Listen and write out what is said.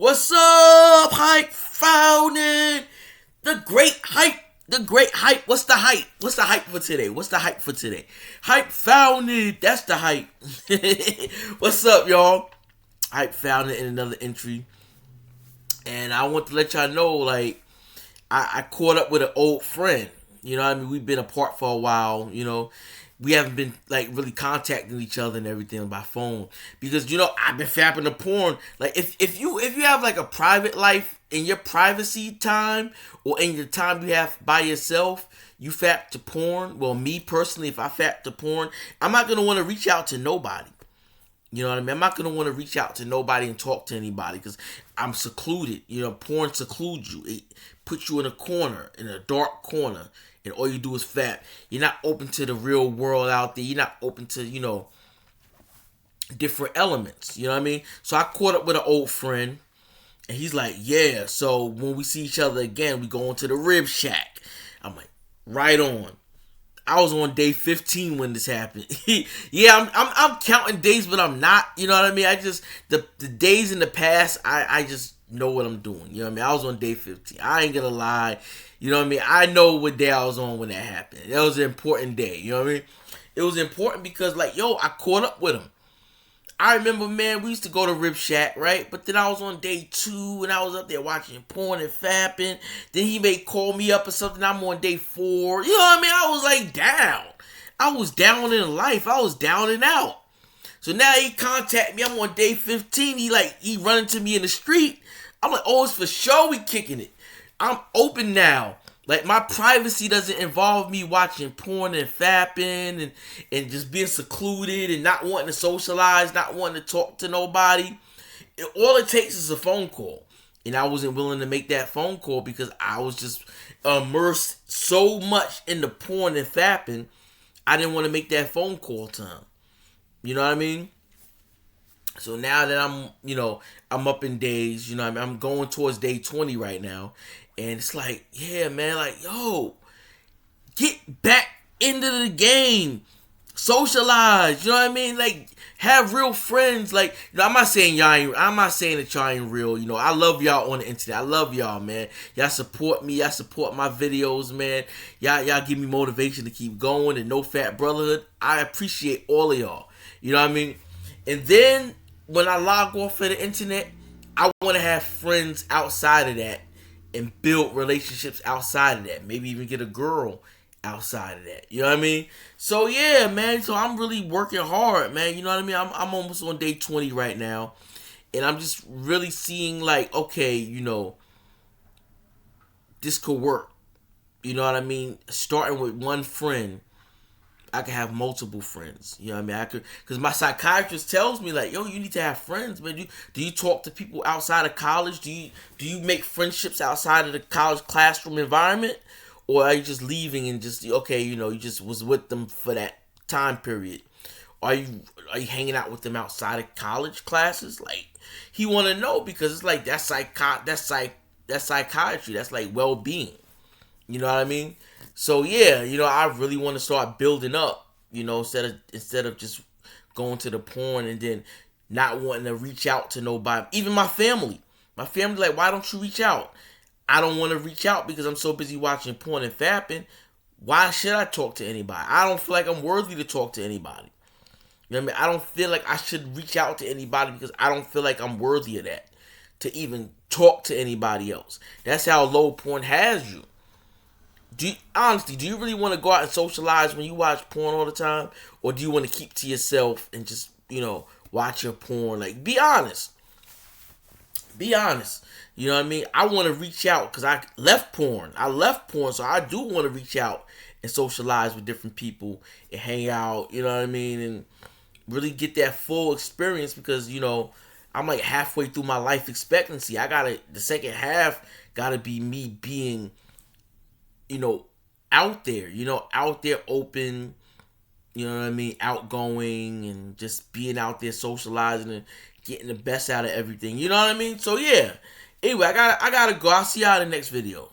What's up, hype found it? The great hype. The great hype. What's the hype? What's the hype for today? What's the hype for today? Hype found it. That's the hype. What's up, y'all? Hype found it in another entry. And I want to let y'all know, like, I caught up with an old friend. You know what I mean? We've been apart for a while, we haven't been like really contacting each other and everything by phone because I've been fapping the porn. Like if you have like a private life in your privacy time or in your time you have by yourself, you fap to porn. Well, me personally, if I fap to porn, I'm not gonna want to reach out to nobody. You know what I mean? I'm not gonna want to reach out to nobody and talk to anybody because I'm secluded. Porn secludes you. It puts you in a corner, in a dark corner, and all you do is fap. You're not open to the real world out there. You're not open to different elements. You know what I mean? So I caught up with an old friend, and he's like, "Yeah." So when we see each other again, we go into the Rib Shack. I'm like, "Right on." I was on day 15 when this happened. Yeah, I'm counting days, but I'm not. You know what I mean? I just the days in the past, I just know what I'm doing. You know what I mean? I was on day 15. I ain't gonna lie. You know what I mean? I know what day I was on when that happened. That was an important day. You know what I mean? It was important because I caught up with him. I remember, man, we used to go to Rib Shack, right? But then I was on day 2 and I was up there watching porn and fapping. Then he may call me up or something. I'm on day 4. You know what I mean? I was like down. I was down in life. I was down and out. So now he contact me. I'm on day 15. He running to me in the street. I'm like, oh, it's for sure we kicking it. I'm open now. Like, my privacy doesn't involve me watching porn and fapping and just being secluded and not wanting to socialize, not wanting to talk to nobody. All it takes is a phone call. And I wasn't willing to make that phone call because I was just immersed so much in the porn and fapping, I didn't want to make that phone call to him. You know what I mean? So now that I'm up in days, I'm going towards day 20 right now. And it's like, yeah, man, like, yo, get back into the game. Socialize, you know what I mean? Like, have real friends. Like, I'm not saying that y'all ain't real. I love y'all on the internet. I love y'all, man. Y'all support me. Y'all support my videos, man. Y'all give me motivation to keep going and no fat brotherhood. I appreciate all of y'all. You know what I mean? And then when I log off of the internet, I want to have friends outside of that and build relationships outside of that. Maybe even get a girl outside of that. You know what I mean? So yeah, man. So I'm really working hard, man. You know what I mean? I'm almost on day 20 right now. And I'm just really seeing like, okay, this could work. You know what I mean? Starting with one friend, I could have multiple friends. You know what I mean? Because my psychiatrist tells me like, yo, you need to have friends, man. Do you talk to people outside of college? Do you make friendships outside of the college classroom environment, or are you just leaving and just okay, you just was with them for that time period? Are you hanging out with them outside of college classes? Like, he want to know because it's like that's psychiatry. That's like well-being. You know what I mean? So yeah, I really want to start building up, instead of just going to the porn and then not wanting to reach out to nobody. Even my family. My family like, why don't you reach out? I don't want to reach out because I'm so busy watching porn and fapping. Why should I talk to anybody? I don't feel like I'm worthy to talk to anybody. You know what I mean? I don't feel like I should reach out to anybody because I don't feel like I'm worthy of that. To even talk to anybody else. That's how low porn has you. Honestly, do you really want to go out and socialize when you watch porn all the time? Or do you want to keep to yourself and just, watch your porn? Like, be honest. Be honest. You know what I mean? I want to reach out because I left porn. So I do want to reach out and socialize with different people and hang out, you know what I mean? And really get that full experience because, I'm like halfway through my life expectancy. The second half gotta be me being out there, out there open, you know what I mean, outgoing and just being out there socializing and getting the best out of everything, you know what I mean? So yeah. Anyway, I gotta go. I'll see y'all in the next video.